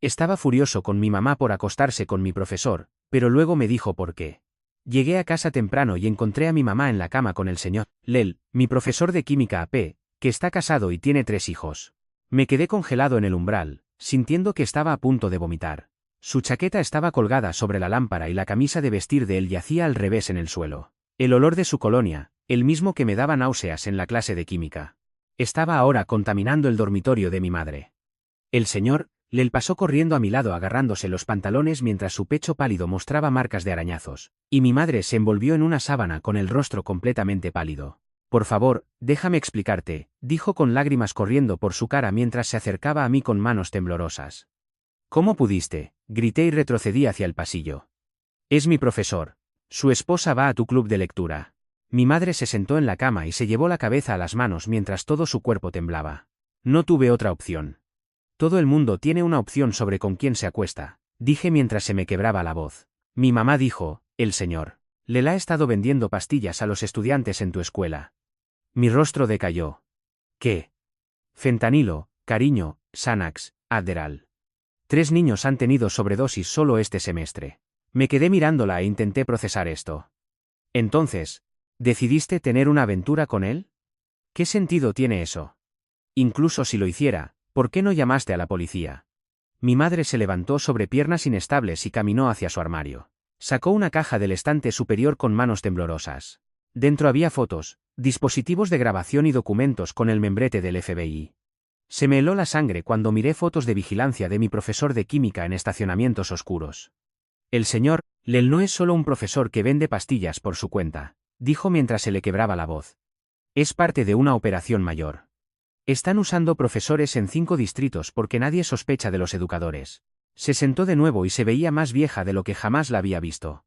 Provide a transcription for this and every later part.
Estaba furioso con mi mamá por acostarse con mi profesor, pero luego me dijo por qué. Llegué a casa temprano y encontré a mi mamá en la cama con el señor Lel, mi profesor de química AP, que está casado y tiene 3 hijos. Me quedé congelado en el umbral, sintiendo que estaba a punto de vomitar. Su chaqueta estaba colgada sobre la lámpara y la camisa de vestir de él yacía al revés en el suelo. El olor de su colonia, el mismo que me daba náuseas en la clase de química, estaba ahora contaminando el dormitorio de mi madre. El señor Lel pasó corriendo a mi lado agarrándose los pantalones mientras su pecho pálido mostraba marcas de arañazos, y mi madre se envolvió en una sábana con el rostro completamente pálido. Por favor, déjame explicarte, dijo con lágrimas corriendo por su cara mientras se acercaba a mí con manos temblorosas. ¿Cómo pudiste? Grité y retrocedí hacia el pasillo. Es mi profesor. Su esposa va a tu club de lectura. Mi madre se sentó en la cama y se llevó la cabeza a las manos mientras todo su cuerpo temblaba. No tuve otra opción. Todo el mundo tiene una opción sobre con quién se acuesta, dije mientras se me quebraba la voz. Mi mamá dijo, el señor Lel ha estado vendiendo pastillas a los estudiantes en tu escuela. Mi rostro decayó. ¿Qué? Fentanilo, cariño, Xanax, Adderall. 3 niños han tenido sobredosis solo este semestre. Me quedé mirándola e intenté procesar esto. Entonces, ¿decidiste tener una aventura con él? ¿Qué sentido tiene eso? Incluso si lo hiciera, ¿por qué no llamaste a la policía? Mi madre se levantó sobre piernas inestables y caminó hacia su armario. Sacó una caja del estante superior con manos temblorosas. Dentro había fotos, dispositivos de grabación y documentos con el membrete del FBI. Se me heló la sangre cuando miré fotos de vigilancia de mi profesor de química en estacionamientos oscuros. El señor Lel no es solo un profesor que vende pastillas por su cuenta, dijo mientras se le quebraba la voz. Es parte de una operación mayor. Están usando profesores en 5 distritos porque nadie sospecha de los educadores. Se sentó de nuevo y se veía más vieja de lo que jamás la había visto.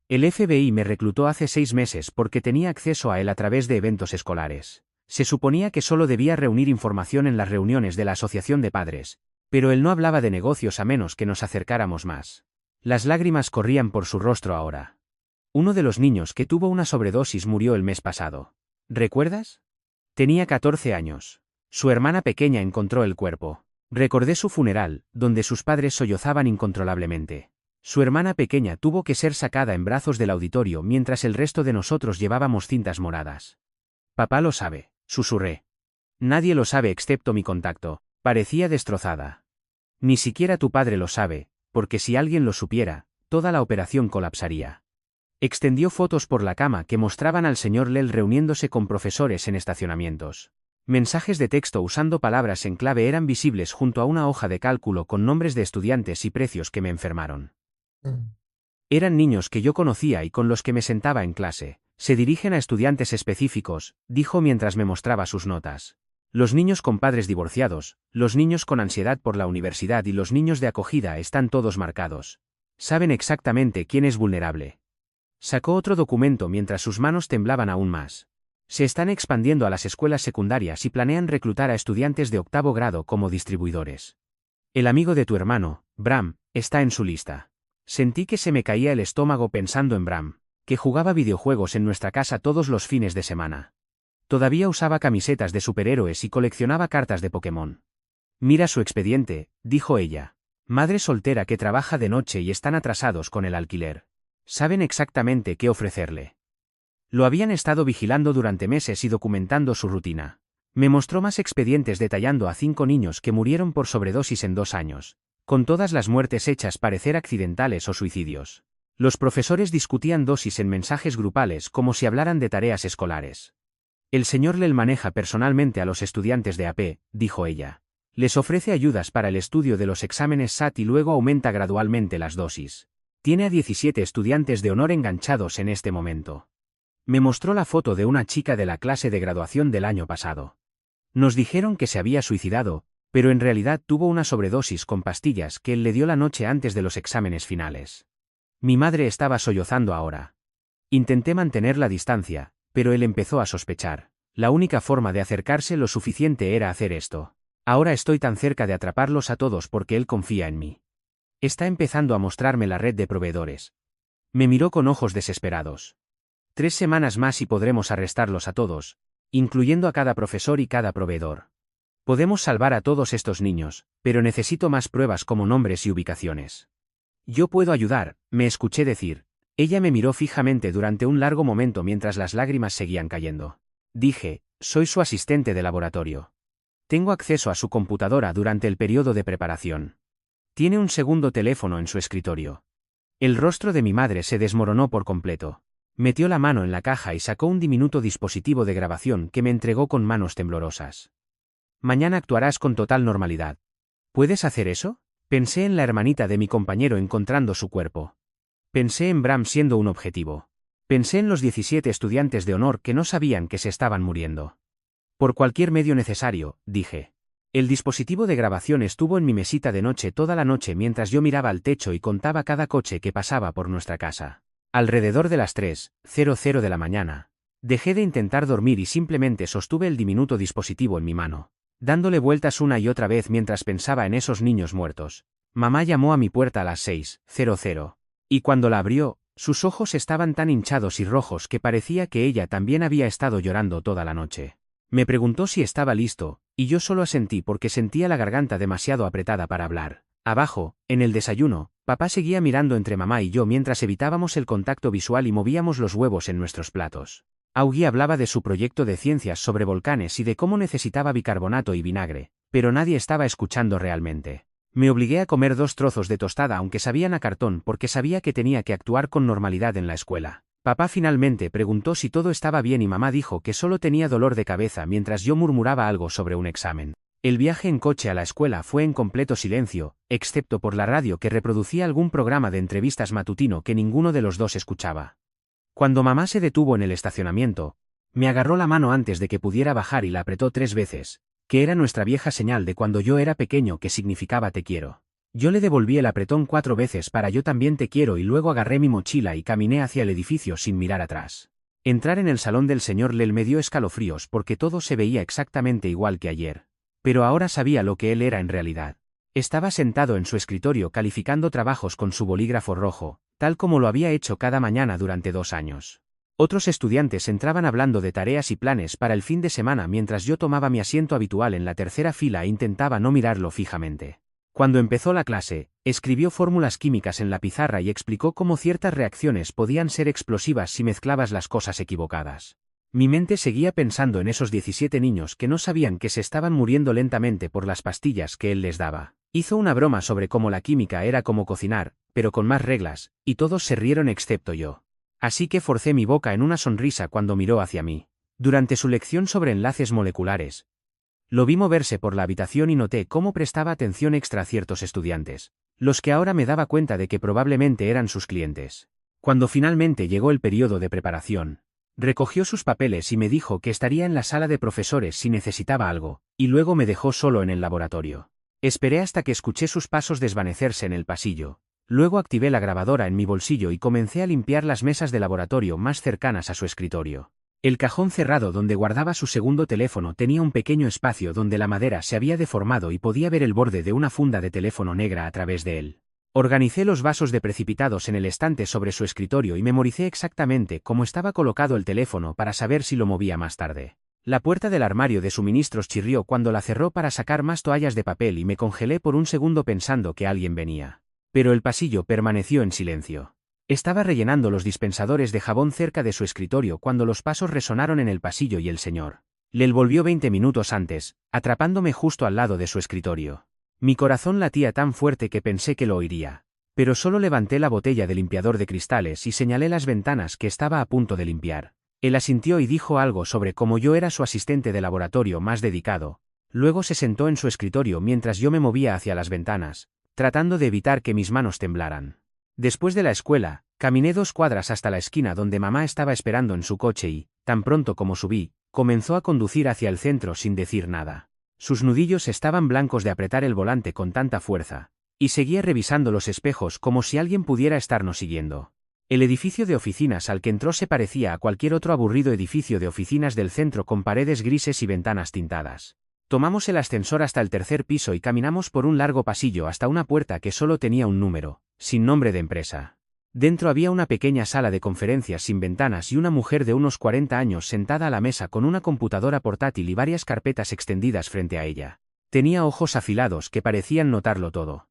El FBI me reclutó hace 6 meses porque tenía acceso a él a través de eventos escolares. Se suponía que solo debía reunir información en las reuniones de la asociación de padres, pero él no hablaba de negocios a menos que nos acercáramos más. Las lágrimas corrían por su rostro ahora. Uno de los niños que tuvo una sobredosis murió el mes pasado. ¿Recuerdas? Tenía 14 años. Su hermana pequeña encontró el cuerpo. Recordé su funeral, donde sus padres sollozaban incontrolablemente. Su hermana pequeña tuvo que ser sacada en brazos del auditorio mientras el resto de nosotros llevábamos cintas moradas. Papá lo sabe, susurré. Nadie lo sabe excepto mi contacto. Parecía destrozada. Ni siquiera tu padre lo sabe, porque si alguien lo supiera, toda la operación colapsaría. Extendió fotos por la cama que mostraban al señor Lel reuniéndose con profesores en estacionamientos. Mensajes de texto usando palabras en clave eran visibles junto a una hoja de cálculo con nombres de estudiantes y precios que me enfermaron. Eran niños que yo conocía y con los que me sentaba en clase. Se dirigen a estudiantes específicos, dijo mientras me mostraba sus notas. Los niños con padres divorciados, los niños con ansiedad por la universidad y los niños de acogida están todos marcados. Saben exactamente quién es vulnerable. Sacó otro documento mientras sus manos temblaban aún más. Se están expandiendo a las escuelas secundarias y planean reclutar a estudiantes de 8º grado como distribuidores. El amigo de tu hermano, Bram, está en su lista. Sentí que se me caía el estómago pensando en Bram, que jugaba videojuegos en nuestra casa todos los fines de semana. Todavía usaba camisetas de superhéroes y coleccionaba cartas de Pokémon. Mira su expediente, dijo ella. Madre soltera que trabaja de noche y están atrasados con el alquiler. Saben exactamente qué ofrecerle. Lo habían estado vigilando durante meses y documentando su rutina. Me mostró más expedientes detallando a 5 niños que murieron por sobredosis en 2 años, con todas las muertes hechas parecer accidentales o suicidios. Los profesores discutían dosis en mensajes grupales como si hablaran de tareas escolares. El señor Lel maneja personalmente a los estudiantes de AP, dijo ella. Les ofrece ayudas para el estudio de los exámenes SAT y luego aumenta gradualmente las dosis. Tiene a 17 estudiantes de honor enganchados en este momento. Me mostró la foto de una chica de la clase de graduación del año pasado. Nos dijeron que se había suicidado, pero en realidad tuvo una sobredosis con pastillas que él le dio la noche antes de los exámenes finales. Mi madre estaba sollozando ahora. Intenté mantener la distancia, pero él empezó a sospechar. La única forma de acercarse lo suficiente era hacer esto. Ahora estoy tan cerca de atraparlos a todos porque él confía en mí. Está empezando a mostrarme la red de proveedores. Me miró con ojos desesperados. 3 semanas más y podremos arrestarlos a todos, incluyendo a cada profesor y cada proveedor. Podemos salvar a todos estos niños, pero necesito más pruebas como nombres y ubicaciones. Yo puedo ayudar, me escuché decir. Ella me miró fijamente durante un largo momento mientras las lágrimas seguían cayendo. Dije, soy su asistente de laboratorio. Tengo acceso a su computadora durante el periodo de preparación. Tiene un segundo teléfono en su escritorio. El rostro de mi madre se desmoronó por completo. Metió la mano en la caja y sacó un diminuto dispositivo de grabación que me entregó con manos temblorosas. Mañana actuarás con total normalidad. ¿Puedes hacer eso? Pensé en la hermanita de mi compañero encontrando su cuerpo. Pensé en Bram siendo un objetivo. Pensé en los 17 estudiantes de honor que no sabían que se estaban muriendo. Por cualquier medio necesario, dije. El dispositivo de grabación estuvo en mi mesita de noche toda la noche mientras yo miraba al techo y contaba cada coche que pasaba por nuestra casa. Alrededor de las 3:00 de la mañana. Dejé de intentar dormir y simplemente sostuve el diminuto dispositivo en mi mano, dándole vueltas una y otra vez mientras pensaba en esos niños muertos. Mamá llamó a mi puerta a las 6:00. Y cuando la abrió, sus ojos estaban tan hinchados y rojos que parecía que ella también había estado llorando toda la noche. Me preguntó si estaba listo, y yo solo asentí porque sentía la garganta demasiado apretada para hablar. Abajo, en el desayuno, papá seguía mirando entre mamá y yo mientras evitábamos el contacto visual y movíamos los huevos en nuestros platos. Augie hablaba de su proyecto de ciencias sobre volcanes y de cómo necesitaba bicarbonato y vinagre, pero nadie estaba escuchando realmente. Me obligué a comer 2 trozos de tostada aunque sabían a cartón porque sabía que tenía que actuar con normalidad en la escuela. Papá finalmente preguntó si todo estaba bien y mamá dijo que solo tenía dolor de cabeza mientras yo murmuraba algo sobre un examen. El viaje en coche a la escuela fue en completo silencio, excepto por la radio que reproducía algún programa de entrevistas matutino que ninguno de los dos escuchaba. Cuando mamá se detuvo en el estacionamiento, me agarró la mano antes de que pudiera bajar y la apretó 3 veces, que era nuestra vieja señal de cuando yo era pequeño que significaba te quiero. Yo le devolví el apretón 4 veces para yo también te quiero y luego agarré mi mochila y caminé hacia el edificio sin mirar atrás. Entrar en el salón del señor Lel me dio escalofríos porque todo se veía exactamente igual que ayer. Pero ahora sabía lo que él era en realidad. Estaba sentado en su escritorio calificando trabajos con su bolígrafo rojo, tal como lo había hecho cada mañana durante 2 años. Otros estudiantes entraban hablando de tareas y planes para el fin de semana mientras yo tomaba mi asiento habitual en la tercera fila e intentaba no mirarlo fijamente. Cuando empezó la clase, escribió fórmulas químicas en la pizarra y explicó cómo ciertas reacciones podían ser explosivas si mezclabas las cosas equivocadas. Mi mente seguía pensando en esos 17 niños que no sabían que se estaban muriendo lentamente por las pastillas que él les daba. Hizo una broma sobre cómo la química era como cocinar, pero con más reglas, y todos se rieron excepto yo. Así que forcé mi boca en una sonrisa cuando miró hacia mí. Durante su lección sobre enlaces moleculares, lo vi moverse por la habitación y noté cómo prestaba atención extra a ciertos estudiantes, los que ahora me daba cuenta de que probablemente eran sus clientes. Cuando finalmente llegó el periodo de preparación, recogió sus papeles y me dijo que estaría en la sala de profesores si necesitaba algo, y luego me dejó solo en el laboratorio. Esperé hasta que escuché sus pasos desvanecerse en el pasillo. Luego activé la grabadora en mi bolsillo y comencé a limpiar las mesas de laboratorio más cercanas a su escritorio. El cajón cerrado donde guardaba su segundo teléfono tenía un pequeño espacio donde la madera se había deformado y podía ver el borde de una funda de teléfono negra a través de él. Organicé los vasos de precipitados en el estante sobre su escritorio y memoricé exactamente cómo estaba colocado el teléfono para saber si lo movía más tarde. La puerta del armario de suministros chirrió cuando la cerró para sacar más toallas de papel y me congelé por un segundo pensando que alguien venía. Pero el pasillo permaneció en silencio. Estaba rellenando los dispensadores de jabón cerca de su escritorio cuando los pasos resonaron en el pasillo y el señor Lel volvió 20 minutos antes, atrapándome justo al lado de su escritorio. Mi corazón latía tan fuerte que pensé que lo oiría. Pero solo levanté la botella de limpiador de cristales y señalé las ventanas que estaba a punto de limpiar. Él asintió y dijo algo sobre cómo yo era su asistente de laboratorio más dedicado. Luego se sentó en su escritorio mientras yo me movía hacia las ventanas, tratando de evitar que mis manos temblaran. Después de la escuela, caminé 2 cuadras hasta la esquina donde mamá estaba esperando en su coche y, tan pronto como subí, comenzó a conducir hacia el centro sin decir nada. Sus nudillos estaban blancos de apretar el volante con tanta fuerza, y seguía revisando los espejos como si alguien pudiera estarnos siguiendo. El edificio de oficinas al que entró se parecía a cualquier otro aburrido edificio de oficinas del centro con paredes grises y ventanas tintadas. Tomamos el ascensor hasta el 3er piso y caminamos por un largo pasillo hasta una puerta que solo tenía un número, sin nombre de empresa. Dentro había una pequeña sala de conferencias sin ventanas y una mujer de unos 40 años sentada a la mesa con una computadora portátil y varias carpetas extendidas frente a ella. Tenía ojos afilados que parecían notarlo todo.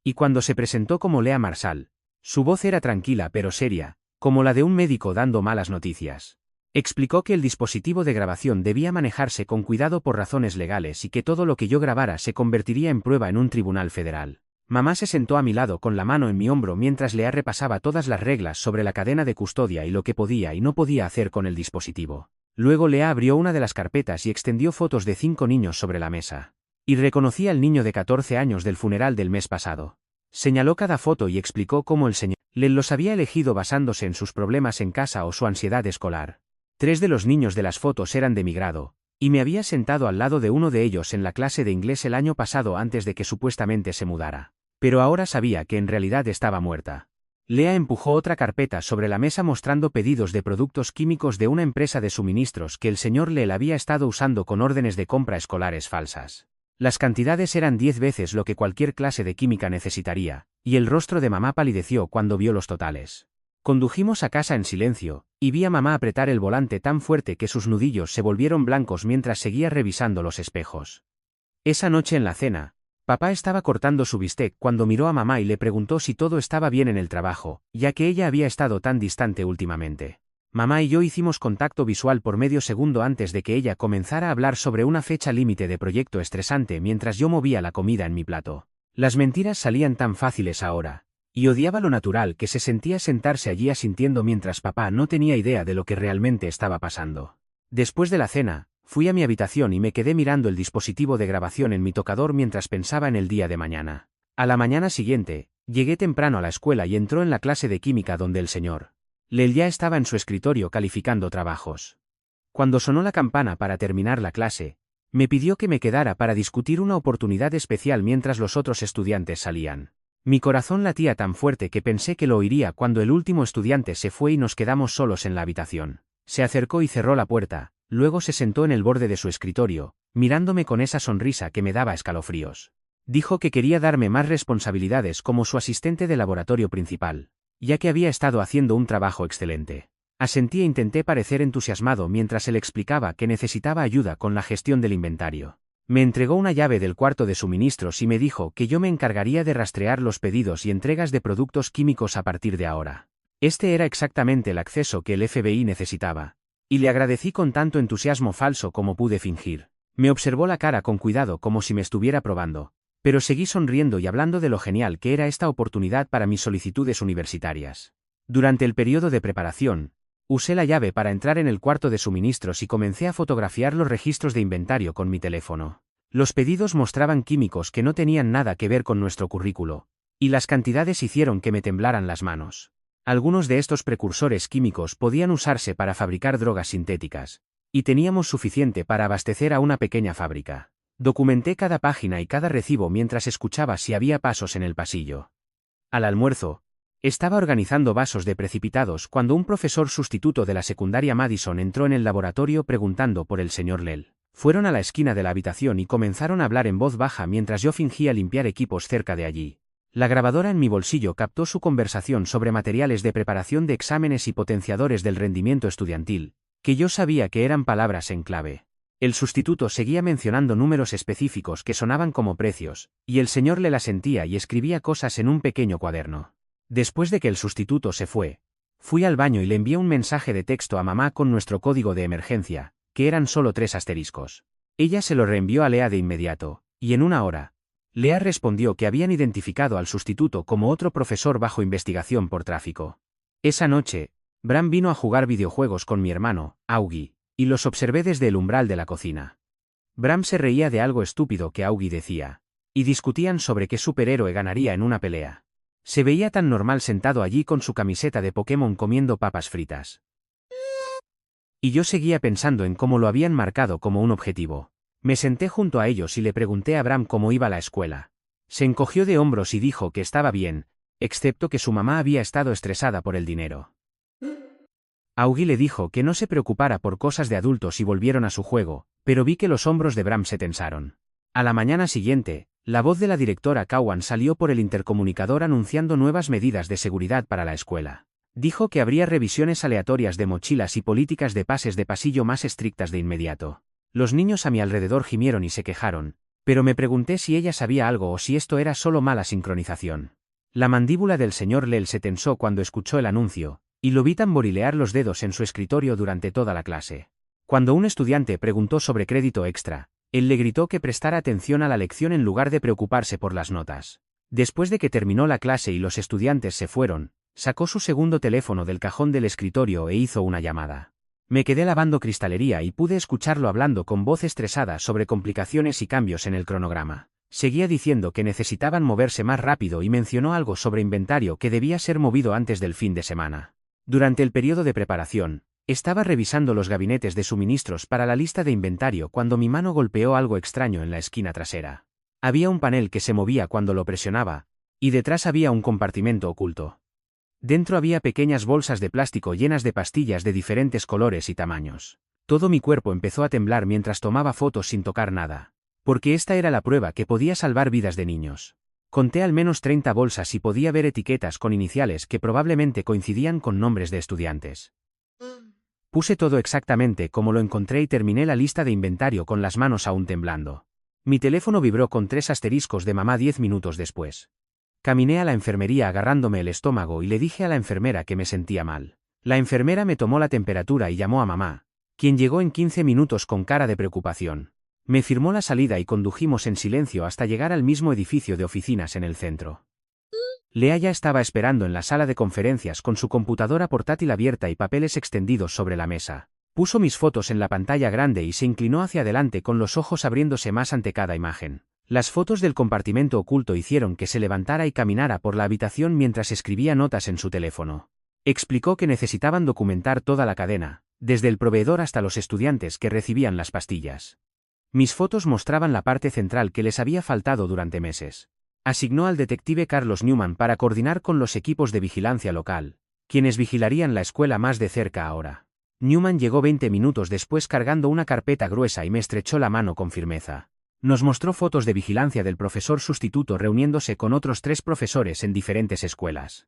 Y cuando se presentó como Lea Marshall, su voz era tranquila pero seria, como la de un médico dando malas noticias. Explicó que el dispositivo de grabación debía manejarse con cuidado por razones legales y que todo lo que yo grabara se convertiría en prueba en un tribunal federal. Mamá se sentó a mi lado con la mano en mi hombro mientras Lea repasaba todas las reglas sobre la cadena de custodia y lo que podía y no podía hacer con el dispositivo. Luego Lea abrió una de las carpetas y extendió fotos de 5 niños sobre la mesa. Y reconocí al niño de 14 años del funeral del mes pasado. Señaló cada foto y explicó cómo el señor Lel los había elegido basándose en sus problemas en casa o su ansiedad escolar. 3 de los niños de las fotos eran de mi grado, y me había sentado al lado de uno de ellos en la clase de inglés el año pasado antes de que supuestamente se mudara. Pero ahora sabía que en realidad estaba muerta. Lea empujó otra carpeta sobre la mesa mostrando pedidos de productos químicos de una empresa de suministros que el señor Lel había estado usando con órdenes de compra escolares falsas. Las cantidades eran 10 veces lo que cualquier clase de química necesitaría, y el rostro de mamá palideció cuando vio los totales. Condujimos a casa en silencio, y vi a mamá apretar el volante tan fuerte que sus nudillos se volvieron blancos mientras seguía revisando los espejos. Esa noche en la cena, papá estaba cortando su bistec cuando miró a mamá y le preguntó si todo estaba bien en el trabajo, ya que ella había estado tan distante últimamente. Mamá y yo hicimos contacto visual por medio segundo antes de que ella comenzara a hablar sobre una fecha límite de proyecto estresante mientras yo movía la comida en mi plato. Las mentiras salían tan fáciles ahora, y odiaba lo natural que se sentía sentarse allí asintiendo mientras papá no tenía idea de lo que realmente estaba pasando. Después de la cena, fui a mi habitación y me quedé mirando el dispositivo de grabación en mi tocador mientras pensaba en el día de mañana. A la mañana siguiente, llegué temprano a la escuela y entró en la clase de química donde el señor Lel ya estaba en su escritorio calificando trabajos. Cuando sonó la campana para terminar la clase, me pidió que me quedara para discutir una oportunidad especial mientras los otros estudiantes salían. Mi corazón latía tan fuerte que pensé que lo oiría cuando el último estudiante se fue y nos quedamos solos en la habitación. Se acercó y cerró la puerta, luego se sentó en el borde de su escritorio, mirándome con esa sonrisa que me daba escalofríos. Dijo que quería darme más responsabilidades como su asistente de laboratorio principal, ya que había estado haciendo un trabajo excelente. Asentí e intenté parecer entusiasmado mientras él explicaba que necesitaba ayuda con la gestión del inventario. Me entregó una llave del cuarto de suministros y me dijo que yo me encargaría de rastrear los pedidos y entregas de productos químicos a partir de ahora. Este era exactamente el acceso que el FBI necesitaba. Y le agradecí con tanto entusiasmo falso como pude fingir. Me observó la cara con cuidado como si me estuviera probando, pero seguí sonriendo y hablando de lo genial que era esta oportunidad para mis solicitudes universitarias. Durante el periodo de preparación, usé la llave para entrar en el cuarto de suministros y comencé a fotografiar los registros de inventario con mi teléfono. Los pedidos mostraban químicos que no tenían nada que ver con nuestro currículo, y las cantidades hicieron que me temblaran las manos. Algunos de estos precursores químicos podían usarse para fabricar drogas sintéticas, y teníamos suficiente para abastecer a una pequeña fábrica. Documenté cada página y cada recibo mientras escuchaba si había pasos en el pasillo. Al almuerzo, estaba organizando vasos de precipitados cuando un profesor sustituto de la secundaria Madison entró en el laboratorio preguntando por el señor Lel. Fueron a la esquina de la habitación y comenzaron a hablar en voz baja mientras yo fingía limpiar equipos cerca de allí. La grabadora en mi bolsillo captó su conversación sobre materiales de preparación de exámenes y potenciadores del rendimiento estudiantil, que yo sabía que eran palabras en clave. El sustituto seguía mencionando números específicos que sonaban como precios, y el señor Lel asentía y escribía cosas en un pequeño cuaderno. Después de que el sustituto se fue, fui al baño y le envié un mensaje de texto a mamá con nuestro código de emergencia, que eran solo 3 asteriscos. Ella se lo reenvió a Lea de inmediato, y en una hora, Lea respondió que habían identificado al sustituto como otro profesor bajo investigación por tráfico. Esa noche, Bram vino a jugar videojuegos con mi hermano, Augie, y los observé desde el umbral de la cocina. Bram se reía de algo estúpido que Augie decía, y discutían sobre qué superhéroe ganaría en una pelea. Se veía tan normal sentado allí con su camiseta de Pokémon comiendo papas fritas. Y yo seguía pensando en cómo lo habían marcado como un objetivo. Me senté junto a ellos y le pregunté a Bram cómo iba la escuela. Se encogió de hombros y dijo que estaba bien, excepto que su mamá había estado estresada por el dinero. Augie le dijo que no se preocupara por cosas de adultos y volvieron a su juego, pero vi que los hombros de Bram se tensaron. A la mañana siguiente, la voz de la directora Cowan salió por el intercomunicador anunciando nuevas medidas de seguridad para la escuela. Dijo que habría revisiones aleatorias de mochilas y políticas de pases de pasillo más estrictas de inmediato. Los niños a mi alrededor gimieron y se quejaron, pero me pregunté si ella sabía algo o si esto era solo mala sincronización. La mandíbula del señor Lel se tensó cuando escuchó el anuncio, y lo vi tamborilear los dedos en su escritorio durante toda la clase. Cuando un estudiante preguntó sobre crédito extra, él le gritó que prestara atención a la lección en lugar de preocuparse por las notas. Después de que terminó la clase y los estudiantes se fueron, sacó su segundo teléfono del cajón del escritorio e hizo una llamada. Me quedé lavando cristalería y pude escucharlo hablando con voz estresada sobre complicaciones y cambios en el cronograma. Seguía diciendo que necesitaban moverse más rápido y mencionó algo sobre inventario que debía ser movido antes del fin de semana. Durante el periodo de preparación, estaba revisando los gabinetes de suministros para la lista de inventario cuando mi mano golpeó algo extraño en la esquina trasera. Había un panel que se movía cuando lo presionaba, y detrás había un compartimento oculto. Dentro había pequeñas bolsas de plástico llenas de pastillas de diferentes colores y tamaños. Todo mi cuerpo empezó a temblar mientras tomaba fotos sin tocar nada. Porque esta era la prueba que podía salvar vidas de niños. Conté al menos 30 bolsas y podía ver etiquetas con iniciales que probablemente coincidían con nombres de estudiantes. Puse todo exactamente como lo encontré y terminé la lista de inventario con las manos aún temblando. Mi teléfono vibró con 3 asteriscos de mamá 10 minutos después. Caminé a la enfermería agarrándome el estómago y le dije a la enfermera que me sentía mal. La enfermera me tomó la temperatura y llamó a mamá, quien llegó en 15 minutos con cara de preocupación. Me firmó la salida y condujimos en silencio hasta llegar al mismo edificio de oficinas en el centro. Lea ya estaba esperando en la sala de conferencias con su computadora portátil abierta y papeles extendidos sobre la mesa. Puso mis fotos en la pantalla grande y se inclinó hacia adelante con los ojos abriéndose más ante cada imagen. Las fotos del compartimento oculto hicieron que se levantara y caminara por la habitación mientras escribía notas en su teléfono. Explicó que necesitaban documentar toda la cadena, desde el proveedor hasta los estudiantes que recibían las pastillas. Mis fotos mostraban la parte central que les había faltado durante meses. Asignó al detective Carlos Newman para coordinar con los equipos de vigilancia local, quienes vigilarían la escuela más de cerca ahora. Newman llegó 20 minutos después cargando una carpeta gruesa y me estrechó la mano con firmeza. Nos mostró fotos de vigilancia del profesor sustituto reuniéndose con otros 3 profesores en diferentes escuelas.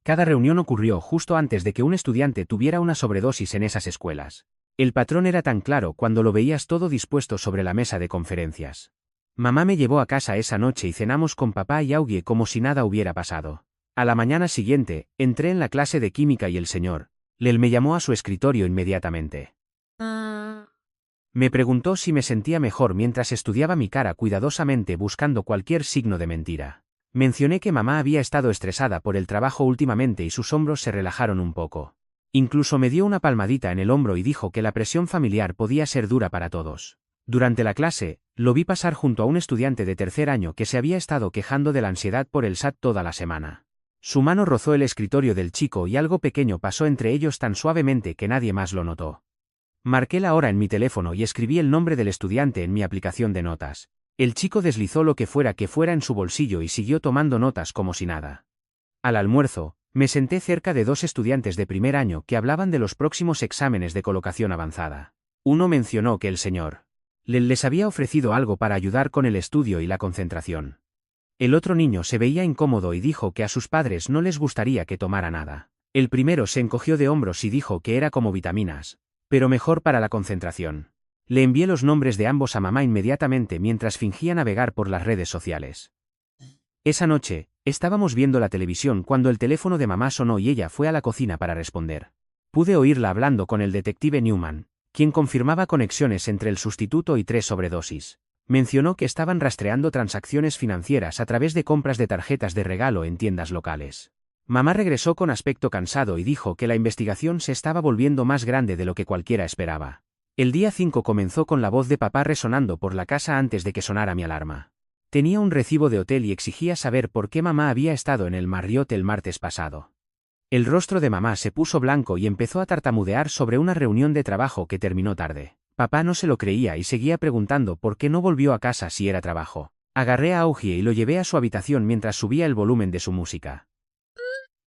Cada reunión ocurrió justo antes de que un estudiante tuviera una sobredosis en esas escuelas. El patrón era tan claro cuando lo veías todo dispuesto sobre la mesa de conferencias. Mamá me llevó a casa esa noche y cenamos con papá y Augie como si nada hubiera pasado. A la mañana siguiente, entré en la clase de química y el señor Lel me llamó a su escritorio inmediatamente. Me preguntó si me sentía mejor mientras estudiaba mi cara cuidadosamente buscando cualquier signo de mentira. Mencioné que mamá había estado estresada por el trabajo últimamente y sus hombros se relajaron un poco. Incluso me dio una palmadita en el hombro y dijo que la presión familiar podía ser dura para todos. Durante la clase, lo vi pasar junto a un estudiante de tercer año que se había estado quejando de la ansiedad por el SAT toda la semana. Su mano rozó el escritorio del chico y algo pequeño pasó entre ellos tan suavemente que nadie más lo notó. Marqué la hora en mi teléfono y escribí el nombre del estudiante en mi aplicación de notas. El chico deslizó lo que fuera en su bolsillo y siguió tomando notas como si nada. Al almuerzo, me senté cerca de 2 estudiantes de primer año que hablaban de los próximos exámenes de colocación avanzada. Uno mencionó que el señor Lel les había ofrecido algo para ayudar con el estudio y la concentración. El otro niño se veía incómodo y dijo que a sus padres no les gustaría que tomara nada. El primero se encogió de hombros y dijo que era como vitaminas, pero mejor para la concentración. Le envié los nombres de ambos a mamá inmediatamente mientras fingía navegar por las redes sociales. Esa noche, estábamos viendo la televisión cuando el teléfono de mamá sonó y ella fue a la cocina para responder. Pude oírla hablando con el detective Newman, quien confirmaba conexiones entre el sustituto y 3 sobredosis. Mencionó que estaban rastreando transacciones financieras a través de compras de tarjetas de regalo en tiendas locales. Mamá regresó con aspecto cansado y dijo que la investigación se estaba volviendo más grande de lo que cualquiera esperaba. El día 5 comenzó con la voz de papá resonando por la casa antes de que sonara mi alarma. Tenía un recibo de hotel y exigía saber por qué mamá había estado en el Marriott el martes pasado. El rostro de mamá se puso blanco y empezó a tartamudear sobre una reunión de trabajo que terminó tarde. Papá no se lo creía y seguía preguntando por qué no volvió a casa si era trabajo. Agarré a Augie y lo llevé a su habitación mientras subía el volumen de su música.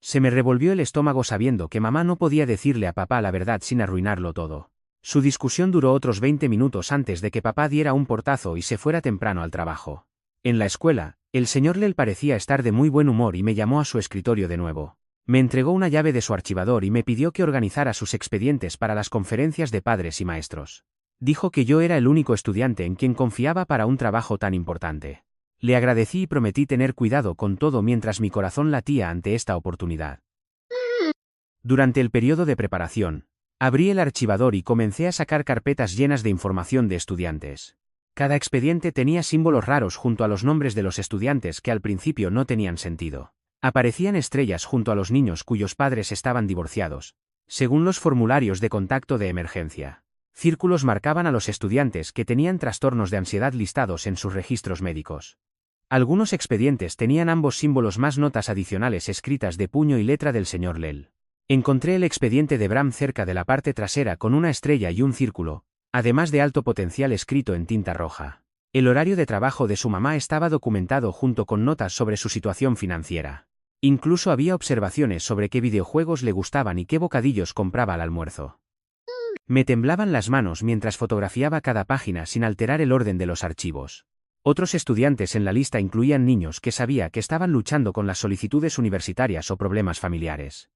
Se me revolvió el estómago sabiendo que mamá no podía decirle a papá la verdad sin arruinarlo todo. Su discusión duró otros 20 minutos antes de que papá diera un portazo y se fuera temprano al trabajo. En la escuela, el señor Lel parecía estar de muy buen humor y me llamó a su escritorio de nuevo. Me entregó una llave de su archivador y me pidió que organizara sus expedientes para las conferencias de padres y maestros. Dijo que yo era el único estudiante en quien confiaba para un trabajo tan importante. Le agradecí y prometí tener cuidado con todo mientras mi corazón latía ante esta oportunidad. Durante el periodo de preparación, abrí el archivador y comencé a sacar carpetas llenas de información de estudiantes. Cada expediente tenía símbolos raros junto a los nombres de los estudiantes que al principio no tenían sentido. Aparecían estrellas junto a los niños cuyos padres estaban divorciados, según los formularios de contacto de emergencia. Círculos marcaban a los estudiantes que tenían trastornos de ansiedad listados en sus registros médicos. Algunos expedientes tenían ambos símbolos más notas adicionales escritas de puño y letra del señor Lel. Encontré el expediente de Bram cerca de la parte trasera con una estrella y un círculo, además de alto potencial escrito en tinta roja. El horario de trabajo de su mamá estaba documentado junto con notas sobre su situación financiera. Incluso había observaciones sobre qué videojuegos le gustaban y qué bocadillos compraba al almuerzo. Me temblaban las manos mientras fotografiaba cada página sin alterar el orden de los archivos. Otros estudiantes en la lista incluían niños que sabía que estaban luchando con las solicitudes universitarias o problemas familiares.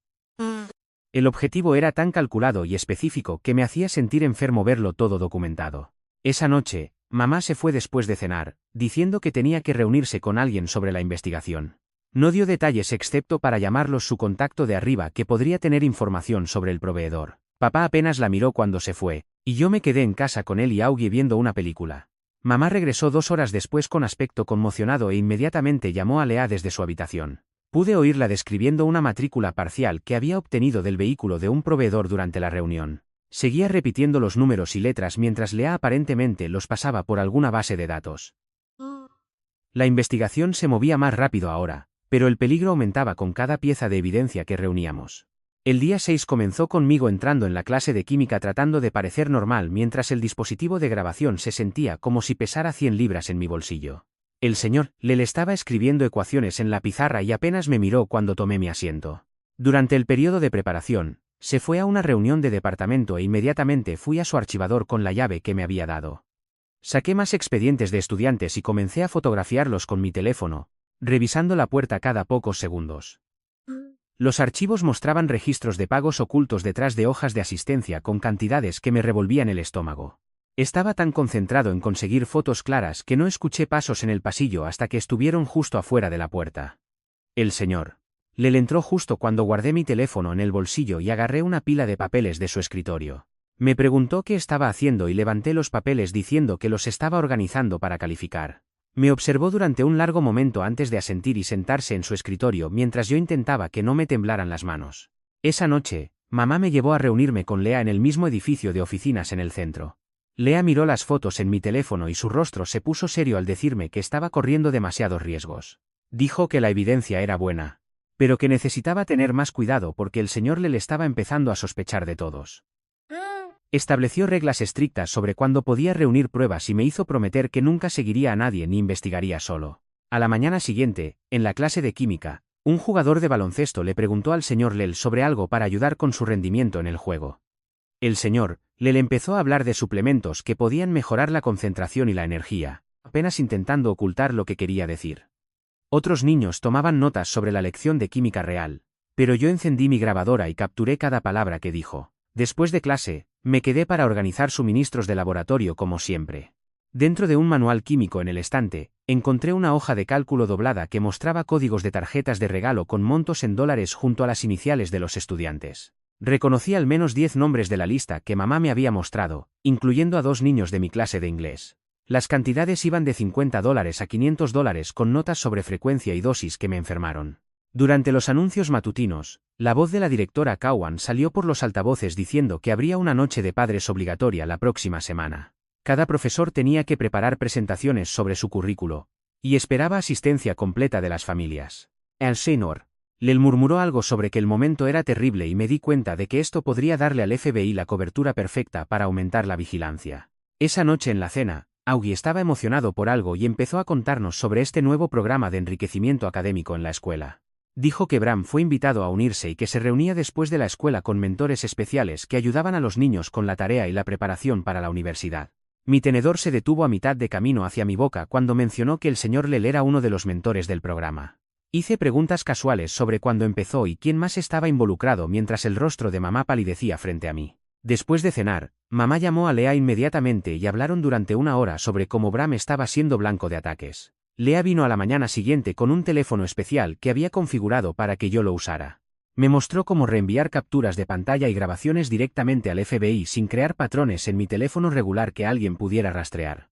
El objetivo era tan calculado y específico que me hacía sentir enfermo verlo todo documentado. Esa noche, mamá se fue después de cenar, diciendo que tenía que reunirse con alguien sobre la investigación. No dio detalles excepto para llamarlos su contacto de arriba que podría tener información sobre el proveedor. Papá apenas la miró cuando se fue, y yo me quedé en casa con él y Augie viendo una película. Mamá regresó 2 horas después con aspecto conmocionado e inmediatamente llamó a Lea desde su habitación. Pude oírla describiendo una matrícula parcial que había obtenido del vehículo de un proveedor durante la reunión. Seguía repitiendo los números y letras mientras Lea aparentemente los pasaba por alguna base de datos. La investigación se movía más rápido ahora, pero el peligro aumentaba con cada pieza de evidencia que reuníamos. El día 6 comenzó conmigo entrando en la clase de química tratando de parecer normal mientras el dispositivo de grabación se sentía como si pesara 100 libras en mi bolsillo. El señor Lel estaba escribiendo ecuaciones en la pizarra y apenas me miró cuando tomé mi asiento. Durante el periodo de preparación, se fue a una reunión de departamento e inmediatamente fui a su archivador con la llave que me había dado. Saqué más expedientes de estudiantes y comencé a fotografiarlos con mi teléfono, revisando la puerta cada pocos segundos. Los archivos mostraban registros de pagos ocultos detrás de hojas de asistencia con cantidades que me revolvían el estómago. Estaba tan concentrado en conseguir fotos claras que no escuché pasos en el pasillo hasta que estuvieron justo afuera de la puerta. El señor Lel entró justo cuando guardé mi teléfono en el bolsillo y agarré una pila de papeles de su escritorio. Me preguntó qué estaba haciendo y levanté los papeles diciendo que los estaba organizando para calificar. Me observó durante un largo momento antes de asentir y sentarse en su escritorio mientras yo intentaba que no me temblaran las manos. Esa noche, mamá me llevó a reunirme con Lea en el mismo edificio de oficinas en el centro. Lea miró las fotos en mi teléfono y su rostro se puso serio al decirme que estaba corriendo demasiados riesgos. Dijo que la evidencia era buena, pero que necesitaba tener más cuidado porque el señor Lel estaba empezando a sospechar de todos. Estableció reglas estrictas sobre cuándo podía reunir pruebas y me hizo prometer que nunca seguiría a nadie ni investigaría solo. A la mañana siguiente, en la clase de química, un jugador de baloncesto le preguntó al señor Lel sobre algo para ayudar con su rendimiento en el juego. El señor Lel empezó a hablar de suplementos que podían mejorar la concentración y la energía, apenas intentando ocultar lo que quería decir. Otros niños tomaban notas sobre la lección de química real, pero yo encendí mi grabadora y capturé cada palabra que dijo. Después de clase, me quedé para organizar suministros de laboratorio como siempre. Dentro de un manual químico en el estante, encontré una hoja de cálculo doblada que mostraba códigos de tarjetas de regalo con montos en dólares junto a las iniciales de los estudiantes. Reconocí al menos 10 nombres de la lista que mamá me había mostrado, incluyendo a 2 niños de mi clase de inglés. Las cantidades iban de $50 a $500 con notas sobre frecuencia y dosis que me enfermaron. Durante los anuncios matutinos, la voz de la directora Cowan salió por los altavoces diciendo que habría una noche de padres obligatoria la próxima semana. Cada profesor tenía que preparar presentaciones sobre su currículo, y esperaba asistencia completa de las familias. El señor Lel murmuró algo sobre que el momento era terrible y me di cuenta de que esto podría darle al FBI la cobertura perfecta para aumentar la vigilancia. Esa noche en la cena, Augie estaba emocionado por algo y empezó a contarnos sobre este nuevo programa de enriquecimiento académico en la escuela. Dijo que Bram fue invitado a unirse y que se reunía después de la escuela con mentores especiales que ayudaban a los niños con la tarea y la preparación para la universidad. Mi tenedor se detuvo a mitad de camino hacia mi boca cuando mencionó que el señor Lel era uno de los mentores del programa. Hice preguntas casuales sobre cuándo empezó y quién más estaba involucrado mientras el rostro de mamá palidecía frente a mí. Después de cenar, mamá llamó a Lea inmediatamente y hablaron durante 1 hora sobre cómo Bram estaba siendo blanco de ataques. Lea vino a la mañana siguiente con un teléfono especial que había configurado para que yo lo usara. Me mostró cómo reenviar capturas de pantalla y grabaciones directamente al FBI sin crear patrones en mi teléfono regular que alguien pudiera rastrear.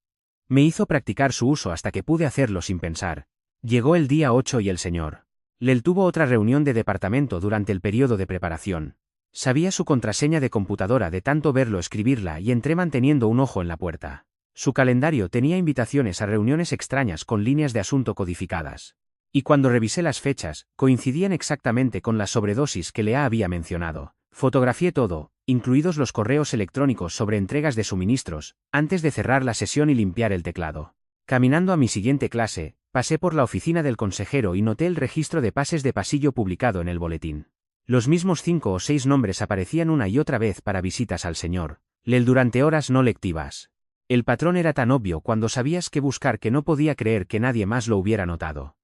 Me hizo practicar su uso hasta que pude hacerlo sin pensar. Llegó el día 8 y el señor Lel tuvo otra reunión de departamento durante el periodo de preparación. Sabía su contraseña de computadora de tanto verlo escribirla y entré manteniendo un ojo en la puerta. Su calendario tenía invitaciones a reuniones extrañas con líneas de asunto codificadas. Y cuando revisé las fechas, coincidían exactamente con las sobredosis que Lea había mencionado. Fotografié todo, incluidos los correos electrónicos sobre entregas de suministros, antes de cerrar la sesión y limpiar el teclado. Caminando a mi siguiente clase, pasé por la oficina del consejero y noté el registro de pases de pasillo publicado en el boletín. Los mismos 5 o 6 nombres aparecían una y otra vez para visitas al señor Lel durante horas no lectivas. El patrón era tan obvio cuando sabías qué buscar que no podía creer que nadie más lo hubiera notado.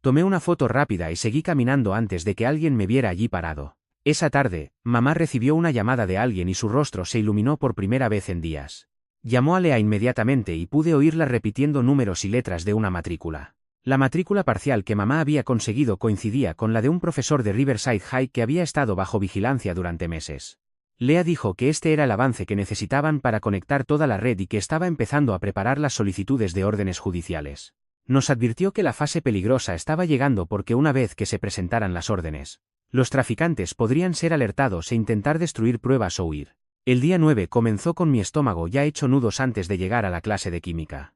Tomé una foto rápida y seguí caminando antes de que alguien me viera allí parado. Esa tarde, mamá recibió una llamada de alguien y su rostro se iluminó por primera vez en días. Llamó a Lea inmediatamente y pude oírla repitiendo números y letras de una matrícula. La matrícula parcial que mamá había conseguido coincidía con la de un profesor de Riverside High que había estado bajo vigilancia durante meses. Lea dijo que este era el avance que necesitaban para conectar toda la red y que estaba empezando a preparar las solicitudes de órdenes judiciales. Nos advirtió que la fase peligrosa estaba llegando porque una vez que se presentaran las órdenes, los traficantes podrían ser alertados e intentar destruir pruebas o huir. El día 9 comenzó con mi estómago ya hecho nudos antes de llegar a la clase de química.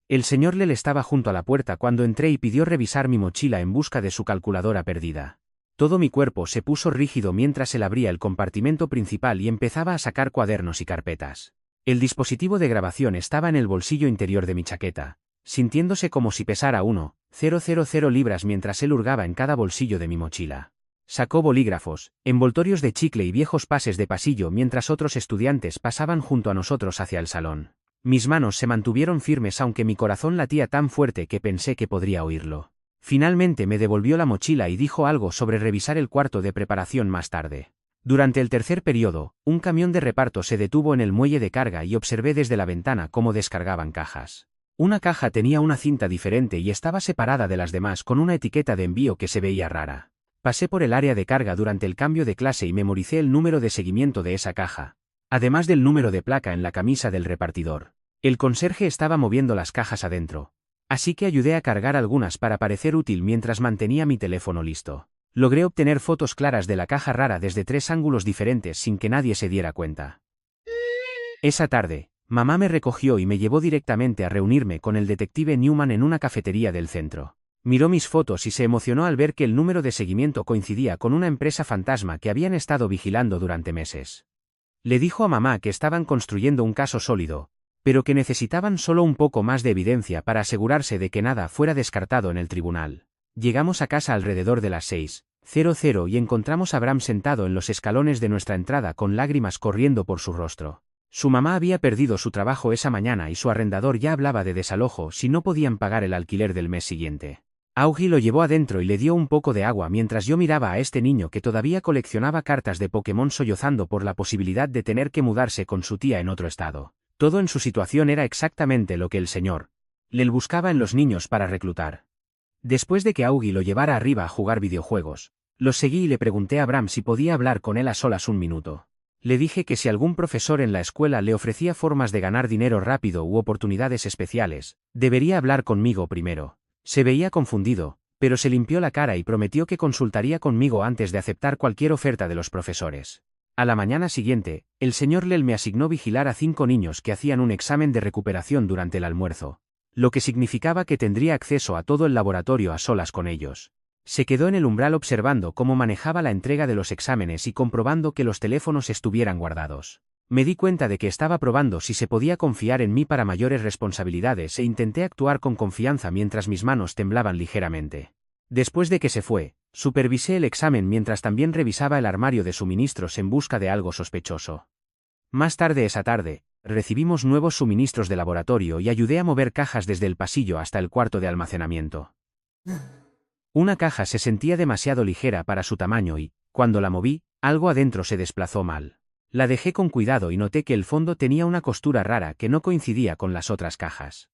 El señor Lel estaba junto a la puerta cuando entré y pidió revisar mi mochila en busca de su calculadora perdida. Todo mi cuerpo se puso rígido mientras él abría el compartimento principal y empezaba a sacar cuadernos y carpetas. El dispositivo de grabación estaba en el bolsillo interior de mi chaqueta, sintiéndose como si pesara 1,000 libras mientras él hurgaba en cada bolsillo de mi mochila. Sacó bolígrafos, envoltorios de chicle y viejos pases de pasillo mientras otros estudiantes pasaban junto a nosotros hacia el salón. Mis manos se mantuvieron firmes aunque mi corazón latía tan fuerte que pensé que podría oírlo. Finalmente me devolvió la mochila y dijo algo sobre revisar el cuarto de preparación más tarde. Durante el tercer periodo, un camión de reparto se detuvo en el muelle de carga y observé desde la ventana cómo descargaban cajas. Una caja tenía una cinta diferente y estaba separada de las demás con una etiqueta de envío que se veía rara. Pasé por el área de carga durante el cambio de clase y memoricé el número de seguimiento de esa caja, además del número de placa en la camisa del repartidor. El conserje estaba moviendo las cajas adentro, así que ayudé a cargar algunas para parecer útil mientras mantenía mi teléfono listo. Logré obtener fotos claras de la caja rara desde 3 ángulos diferentes sin que nadie se diera cuenta. Esa tarde, mamá me recogió y me llevó directamente a reunirme con el detective Newman en una cafetería del centro. Miró mis fotos y se emocionó al ver que el número de seguimiento coincidía con una empresa fantasma que habían estado vigilando durante meses. Le dijo a mamá que estaban construyendo un caso sólido, pero que necesitaban solo un poco más de evidencia para asegurarse de que nada fuera descartado en el tribunal. Llegamos a casa alrededor de las 6:00 y encontramos a Bram sentado en los escalones de nuestra entrada con lágrimas corriendo por su rostro. Su mamá había perdido su trabajo esa mañana y su arrendador ya hablaba de desalojo si no podían pagar el alquiler del mes siguiente. Augie lo llevó adentro y le dio un poco de agua mientras yo miraba a este niño que todavía coleccionaba cartas de Pokémon sollozando por la posibilidad de tener que mudarse con su tía en otro estado. Todo en su situación era exactamente lo que el señor Lel buscaba en los niños para reclutar. Después de que Augie lo llevara arriba a jugar videojuegos, lo seguí y le pregunté a Bram si podía hablar con él a solas un minuto. Le dije que si algún profesor en la escuela le ofrecía formas de ganar dinero rápido u oportunidades especiales, debería hablar conmigo primero. Se veía confundido, pero se limpió la cara y prometió que consultaría conmigo antes de aceptar cualquier oferta de los profesores. A la mañana siguiente, el señor Lel me asignó vigilar a 5 niños que hacían un examen de recuperación durante el almuerzo, lo que significaba que tendría acceso a todo el laboratorio a solas con ellos. Se quedó en el umbral observando cómo manejaba la entrega de los exámenes y comprobando que los teléfonos estuvieran guardados. Me di cuenta de que estaba probando si se podía confiar en mí para mayores responsabilidades e intenté actuar con confianza mientras mis manos temblaban ligeramente. Después de que se fue, supervisé el examen mientras también revisaba el armario de suministros en busca de algo sospechoso. Más tarde esa tarde, recibimos nuevos suministros de laboratorio y ayudé a mover cajas desde el pasillo hasta el cuarto de almacenamiento. Una caja se sentía demasiado ligera para su tamaño y, cuando la moví, algo adentro se desplazó mal. La dejé con cuidado y noté que el fondo tenía una costura rara que no coincidía con las otras cajas.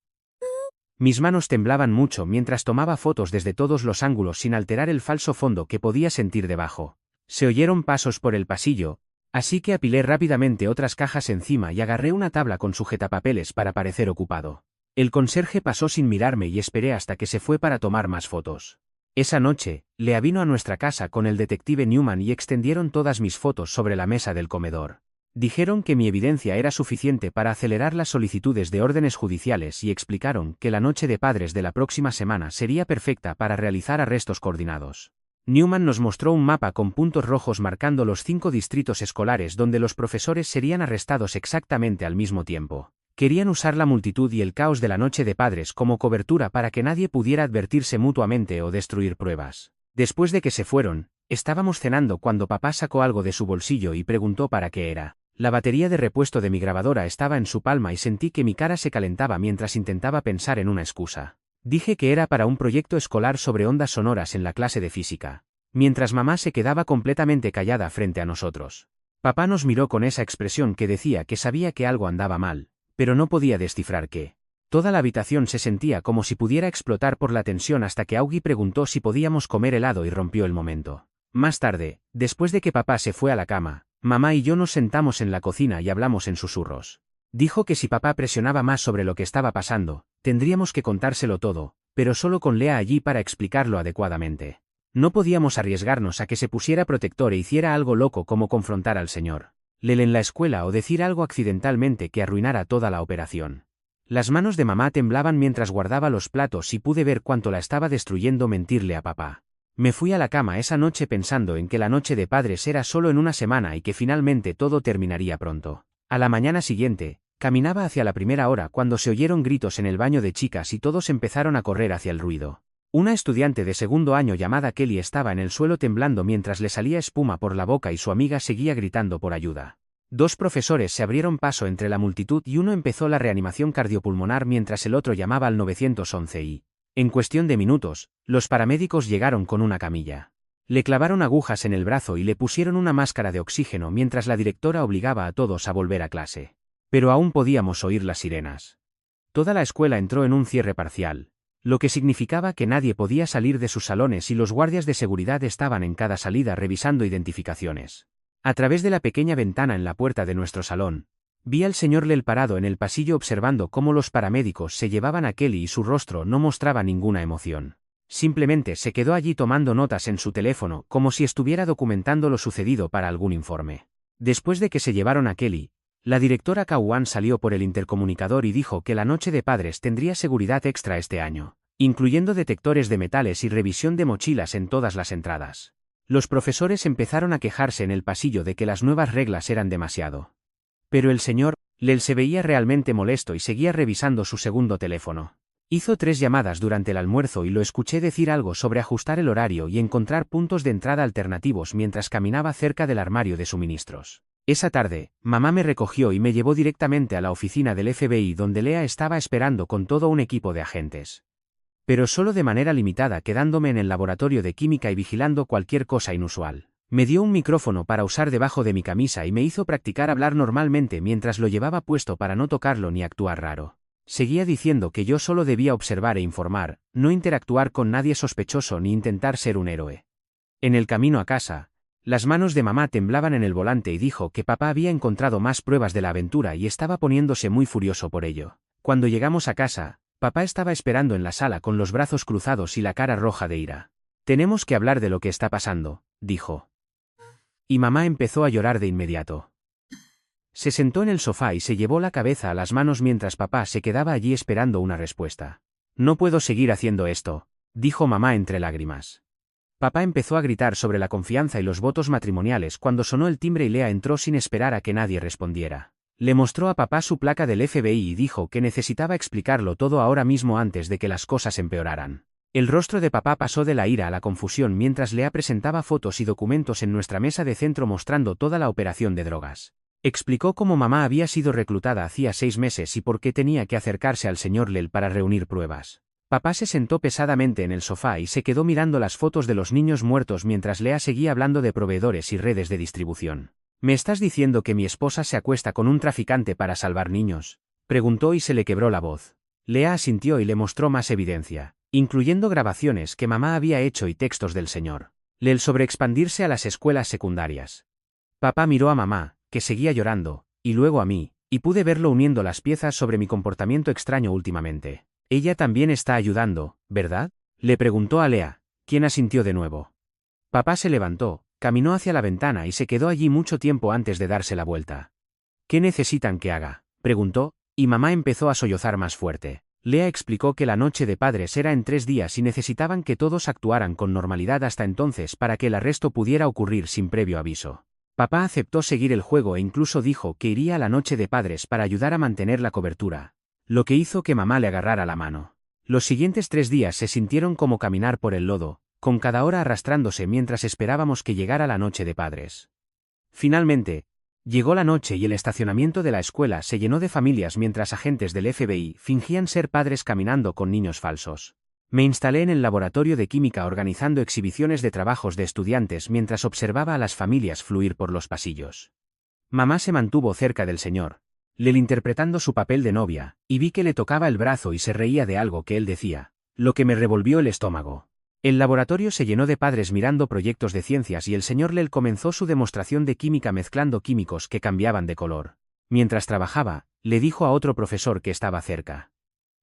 Mis manos temblaban mucho mientras tomaba fotos desde todos los ángulos sin alterar el falso fondo que podía sentir debajo. Se oyeron pasos por el pasillo, así que apilé rápidamente otras cajas encima y agarré una tabla con sujetapapeles para parecer ocupado. El conserje pasó sin mirarme y esperé hasta que se fue para tomar más fotos. Esa noche, Lea vino a nuestra casa con el detective Newman y extendieron todas mis fotos sobre la mesa del comedor. Dijeron que mi evidencia era suficiente para acelerar las solicitudes de órdenes judiciales y explicaron que la noche de padres de la próxima semana sería perfecta para realizar arrestos coordinados. Newman nos mostró un mapa con puntos rojos marcando los 5 distritos escolares donde los profesores serían arrestados exactamente al mismo tiempo. Querían usar la multitud y el caos de la noche de padres como cobertura para que nadie pudiera advertirse mutuamente o destruir pruebas. Después de que se fueron, estábamos cenando cuando papá sacó algo de su bolsillo y preguntó para qué era. La batería de repuesto de mi grabadora estaba en su palma y sentí que mi cara se calentaba mientras intentaba pensar en una excusa. Dije que era para un proyecto escolar sobre ondas sonoras en la clase de física, mientras mamá se quedaba completamente callada frente a nosotros. Papá nos miró con esa expresión que decía que sabía que algo andaba mal, pero no podía descifrar qué. Toda la habitación se sentía como si pudiera explotar por la tensión hasta que Augie preguntó si podíamos comer helado y rompió el momento. Más tarde, después de que papá se fue a la cama, mamá y yo nos sentamos en la cocina y hablamos en susurros. Dijo que si papá presionaba más sobre lo que estaba pasando, tendríamos que contárselo todo, pero solo con Lea allí para explicarlo adecuadamente. No podíamos arriesgarnos a que se pusiera protector e hiciera algo loco como confrontar al señor Lel en la escuela o decir algo accidentalmente que arruinara toda la operación. Las manos de mamá temblaban mientras guardaba los platos y pude ver cuánto la estaba destruyendo mentirle a papá. Me fui a la cama esa noche pensando en que la noche de padres era solo en una semana y que finalmente todo terminaría pronto. A la mañana siguiente, caminaba hacia la primera hora cuando se oyeron gritos en el baño de chicas y todos empezaron a correr hacia el ruido. Una estudiante de segundo año llamada Kelly estaba en el suelo temblando mientras le salía espuma por la boca y su amiga seguía gritando por ayuda. 2 profesores se abrieron paso entre la multitud y uno empezó la reanimación cardiopulmonar mientras el otro llamaba al 911 y, en cuestión de minutos, los paramédicos llegaron con una camilla. Le clavaron agujas en el brazo y le pusieron una máscara de oxígeno mientras la directora obligaba a todos a volver a clase. Pero aún podíamos oír las sirenas. Toda la escuela entró en un cierre parcial, lo que significaba que nadie podía salir de sus salones y los guardias de seguridad estaban en cada salida revisando identificaciones. A través de la pequeña ventana en la puerta de nuestro salón, vi al señor Lel parado en el pasillo observando cómo los paramédicos se llevaban a Kelly y su rostro no mostraba ninguna emoción. Simplemente se quedó allí tomando notas en su teléfono como si estuviera documentando lo sucedido para algún informe. Después de que se llevaron a Kelly, la directora Kawan salió por el intercomunicador y dijo que la noche de padres tendría seguridad extra este año, incluyendo detectores de metales y revisión de mochilas en todas las entradas. Los profesores empezaron a quejarse en el pasillo de que las nuevas reglas eran demasiado. Pero el señor Lel se veía realmente molesto y seguía revisando su segundo teléfono. Hizo 3 llamadas durante el almuerzo y lo escuché decir algo sobre ajustar el horario y encontrar puntos de entrada alternativos mientras caminaba cerca del armario de suministros. Esa tarde, mamá me recogió y me llevó directamente a la oficina del FBI donde Lea estaba esperando con todo un equipo de agentes. Pero solo de manera limitada, quedándome en el laboratorio de química y vigilando cualquier cosa inusual. Me dio un micrófono para usar debajo de mi camisa y me hizo practicar hablar normalmente mientras lo llevaba puesto para no tocarlo ni actuar raro. Seguía diciendo que yo solo debía observar e informar, no interactuar con nadie sospechoso ni intentar ser un héroe. En el camino a casa, las manos de mamá temblaban en el volante y dijo que papá había encontrado más pruebas de la aventura y estaba poniéndose muy furioso por ello. Cuando llegamos a casa, papá estaba esperando en la sala con los brazos cruzados y la cara roja de ira. «Tenemos que hablar de lo que está pasando», dijo. Y mamá empezó a llorar de inmediato. Se sentó en el sofá y se llevó la cabeza a las manos mientras papá se quedaba allí esperando una respuesta. «No puedo seguir haciendo esto», dijo mamá entre lágrimas. Papá empezó a gritar sobre la confianza y los votos matrimoniales cuando sonó el timbre y Lea entró sin esperar a que nadie respondiera. Le mostró a papá su placa del FBI y dijo que necesitaba explicarlo todo ahora mismo antes de que las cosas empeoraran. El rostro de papá pasó de la ira a la confusión mientras Lea presentaba fotos y documentos en nuestra mesa de centro mostrando toda la operación de drogas. Explicó cómo mamá había sido reclutada hacía 6 meses y por qué tenía que acercarse al señor Lel para reunir pruebas. Papá se sentó pesadamente en el sofá y se quedó mirando las fotos de los niños muertos mientras Lea seguía hablando de proveedores y redes de distribución. ¿Me estás diciendo que mi esposa se acuesta con un traficante para salvar niños? Preguntó y se le quebró la voz. Lea asintió y le mostró más evidencia, incluyendo grabaciones que mamá había hecho y textos del señor Lel sobre expandirse a las escuelas secundarias. Papá miró a mamá, que seguía llorando, y luego a mí, y pude verlo uniendo las piezas sobre mi comportamiento extraño últimamente. Ella también está ayudando, ¿verdad? Le preguntó a Lea, quien asintió de nuevo. Papá se levantó, caminó hacia la ventana y se quedó allí mucho tiempo antes de darse la vuelta. ¿Qué necesitan que haga?, preguntó, y mamá empezó a sollozar más fuerte. Lea explicó que la noche de padres era en 3 días y necesitaban que todos actuaran con normalidad hasta entonces para que el arresto pudiera ocurrir sin previo aviso. Papá aceptó seguir el juego e incluso dijo que iría a la noche de padres para ayudar a mantener la cobertura, lo que hizo que mamá le agarrara la mano. Los siguientes 3 días se sintieron como caminar por el lodo, con cada hora arrastrándose mientras esperábamos que llegara la noche de padres. Finalmente, llegó la noche y el estacionamiento de la escuela se llenó de familias mientras agentes del FBI fingían ser padres caminando con niños falsos. Me instalé en el laboratorio de química organizando exhibiciones de trabajos de estudiantes mientras observaba a las familias fluir por los pasillos. Mamá se mantuvo cerca del señor Lel interpretando su papel de novia, y vi que le tocaba el brazo y se reía de algo que él decía, lo que me revolvió el estómago. El laboratorio se llenó de padres mirando proyectos de ciencias y el señor Lel comenzó su demostración de química mezclando químicos que cambiaban de color. Mientras trabajaba, le dijo a otro profesor que estaba cerca.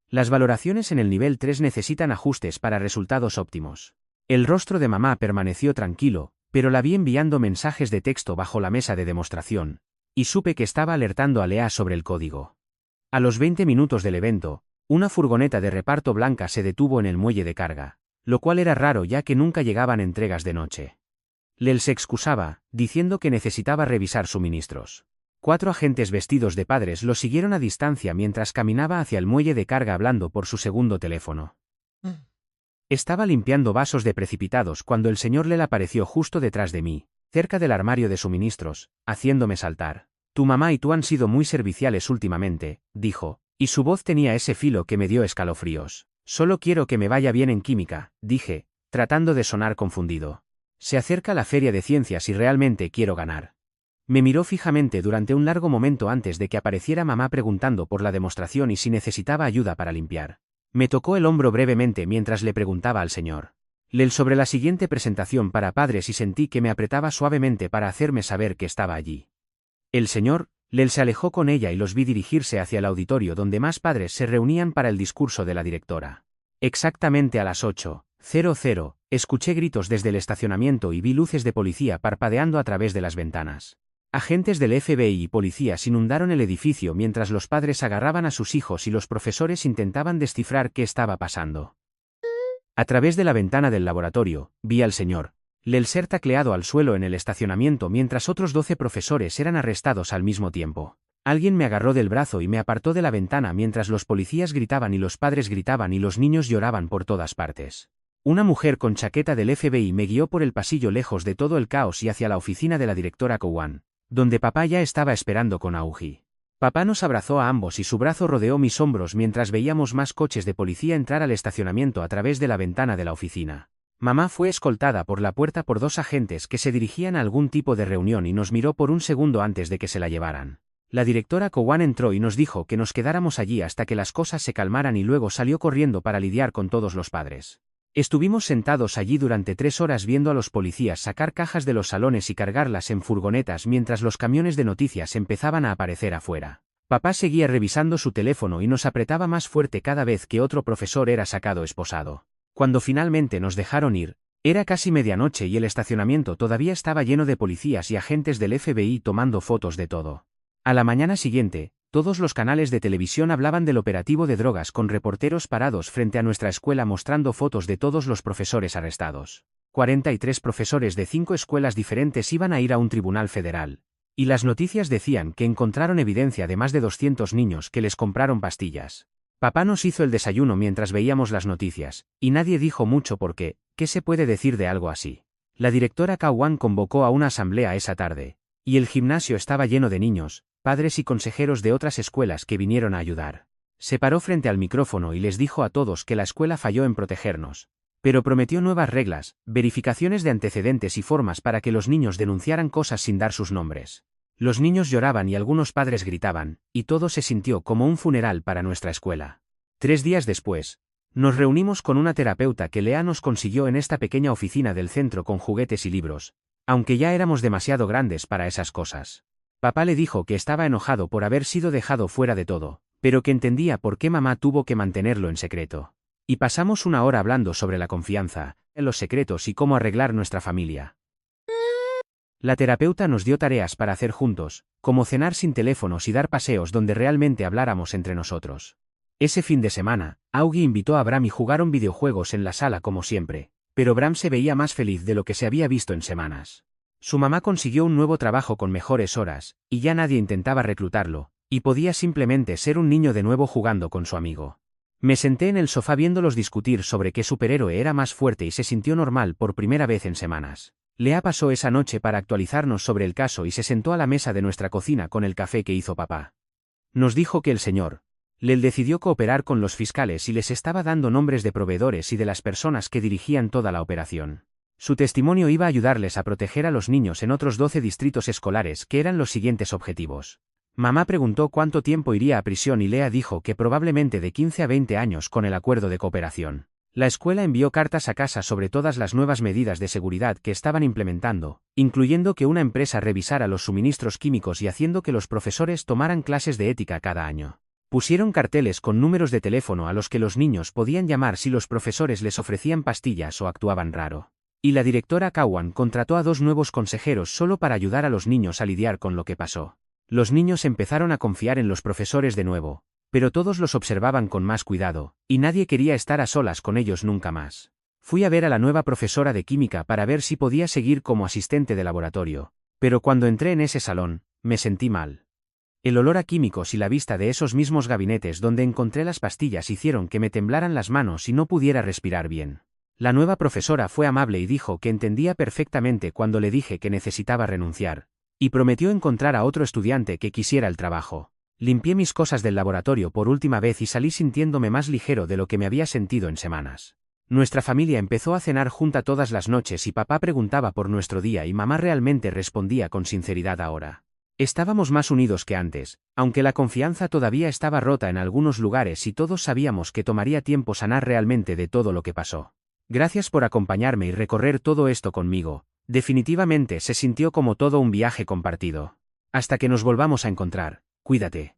Las valoraciones en el nivel 3 necesitan ajustes para resultados óptimos. El rostro de mamá permaneció tranquilo, pero la vi enviando mensajes de texto bajo la mesa de demostración, y supe que estaba alertando a Lea sobre el código. A los 20 minutos del evento, una furgoneta de reparto blanca se detuvo en el muelle de carga, lo cual era raro ya que nunca llegaban entregas de noche. Lel se excusaba, diciendo que necesitaba revisar suministros. 4 agentes vestidos de padres lo siguieron a distancia mientras caminaba hacia el muelle de carga hablando por su segundo teléfono. Estaba limpiando vasos de precipitados cuando el señor Lel apareció justo detrás de mí, cerca del armario de suministros, haciéndome saltar. Tu mamá y tú han sido muy serviciales últimamente, dijo, y su voz tenía ese filo que me dio escalofríos. Solo quiero que me vaya bien en química, dije, tratando de sonar confundido. Se acerca la feria de ciencias y realmente quiero ganar. Me miró fijamente durante un largo momento antes de que apareciera mamá preguntando por la demostración y si necesitaba ayuda para limpiar. Me tocó el hombro brevemente mientras le preguntaba al señor Lel sobre la siguiente presentación para padres y sentí que me apretaba suavemente para hacerme saber que estaba allí. El señor Lel se alejó con ella y los vi dirigirse hacia el auditorio donde más padres se reunían para el discurso de la directora. Exactamente a las 8:00, escuché gritos desde el estacionamiento y vi luces de policía parpadeando a través de las ventanas. Agentes del FBI y policías inundaron el edificio mientras los padres agarraban a sus hijos y los profesores intentaban descifrar qué estaba pasando. A través de la ventana del laboratorio, vi al señor Lel ser tacleado al suelo en el estacionamiento mientras otros 12 profesores eran arrestados al mismo tiempo. Alguien me agarró del brazo y me apartó de la ventana mientras los policías gritaban y los padres gritaban y los niños lloraban por todas partes. Una mujer con chaqueta del FBI me guió por el pasillo lejos de todo el caos y hacia la oficina de la directora Cowan, donde papá ya estaba esperando con Augie. Papá nos abrazó a ambos y su brazo rodeó mis hombros mientras veíamos más coches de policía entrar al estacionamiento a través de la ventana de la oficina. Mamá fue escoltada por la puerta por 2 agentes que se dirigían a algún tipo de reunión y nos miró por un segundo antes de que se la llevaran. La directora Cowan entró y nos dijo que nos quedáramos allí hasta que las cosas se calmaran y luego salió corriendo para lidiar con todos los padres. Estuvimos sentados allí durante 3 horas viendo a los policías sacar cajas de los salones y cargarlas en furgonetas mientras los camiones de noticias empezaban a aparecer afuera. Papá seguía revisando su teléfono y nos apretaba más fuerte cada vez que otro profesor era sacado esposado. Cuando finalmente nos dejaron ir, era casi medianoche y el estacionamiento todavía estaba lleno de policías y agentes del FBI tomando fotos de todo. A la mañana siguiente, todos los canales de televisión hablaban del operativo de drogas con reporteros parados frente a nuestra escuela mostrando fotos de todos los profesores arrestados. 43 profesores de 5 escuelas diferentes iban a ir a un tribunal federal. Y las noticias decían que encontraron evidencia de más de 200 niños que les compraron pastillas. Papá nos hizo el desayuno mientras veíamos las noticias, y nadie dijo mucho porque, ¿qué se puede decir de algo así? La directora Cowan convocó a una asamblea esa tarde, y el gimnasio estaba lleno de niños, padres y consejeros de otras escuelas que vinieron a ayudar. Se paró frente al micrófono y les dijo a todos que la escuela falló en protegernos, Pero prometió nuevas reglas, verificaciones de antecedentes y formas para que los niños denunciaran cosas sin dar sus nombres. Los niños lloraban y algunos padres gritaban, y todo se sintió como un funeral para nuestra escuela. 3 días después, nos reunimos con una terapeuta que Lea nos consiguió en esta pequeña oficina del centro con juguetes y libros, aunque ya éramos demasiado grandes para esas cosas. Papá le dijo que estaba enojado por haber sido dejado fuera de todo, pero que entendía por qué mamá tuvo que mantenerlo en secreto. Y pasamos 1 hora hablando sobre la confianza, los secretos y cómo arreglar nuestra familia. La terapeuta nos dio tareas para hacer juntos, como cenar sin teléfonos y dar paseos donde realmente habláramos entre nosotros. Ese fin de semana, Augie invitó a Bram y jugaron videojuegos en la sala como siempre, pero Bram se veía más feliz de lo que se había visto en semanas. Su mamá consiguió un nuevo trabajo con mejores horas, y ya nadie intentaba reclutarlo, y podía simplemente ser un niño de nuevo jugando con su amigo. Me senté en el sofá viéndolos discutir sobre qué superhéroe era más fuerte y se sintió normal por primera vez en semanas. Lea pasó esa noche para actualizarnos sobre el caso y se sentó a la mesa de nuestra cocina con el café que hizo papá. Nos dijo que el señor Lel decidió cooperar con los fiscales y les estaba dando nombres de proveedores y de las personas que dirigían toda la operación. Su testimonio iba a ayudarles a proteger a los niños en otros 12 distritos escolares que eran los siguientes objetivos. Mamá preguntó cuánto tiempo iría a prisión y Lea dijo que probablemente de 15 a 20 años con el acuerdo de cooperación. La escuela envió cartas a casa sobre todas las nuevas medidas de seguridad que estaban implementando, incluyendo que una empresa revisara los suministros químicos y haciendo que los profesores tomaran clases de ética cada año. Pusieron carteles con números de teléfono a los que los niños podían llamar si los profesores les ofrecían pastillas o actuaban raro. Y la directora Cowan contrató a 2 nuevos consejeros solo para ayudar a los niños a lidiar con lo que pasó. Los niños empezaron a confiar en los profesores de nuevo, pero todos los observaban con más cuidado, y nadie quería estar a solas con ellos nunca más. Fui a ver a la nueva profesora de química para ver si podía seguir como asistente de laboratorio, pero cuando entré en ese salón, me sentí mal. El olor a químicos y la vista de esos mismos gabinetes donde encontré las pastillas hicieron que me temblaran las manos y no pudiera respirar bien. La nueva profesora fue amable y dijo que entendía perfectamente cuando le dije que necesitaba renunciar, y prometió encontrar a otro estudiante que quisiera el trabajo. Limpié mis cosas del laboratorio por última vez y salí sintiéndome más ligero de lo que me había sentido en semanas. Nuestra familia empezó a cenar junta todas las noches y papá preguntaba por nuestro día y mamá realmente respondía con sinceridad ahora. Estábamos más unidos que antes, aunque la confianza todavía estaba rota en algunos lugares y todos sabíamos que tomaría tiempo sanar realmente de todo lo que pasó. Gracias por acompañarme y recorrer todo esto conmigo. Definitivamente se sintió como todo un viaje compartido. Hasta que nos volvamos a encontrar, cuídate.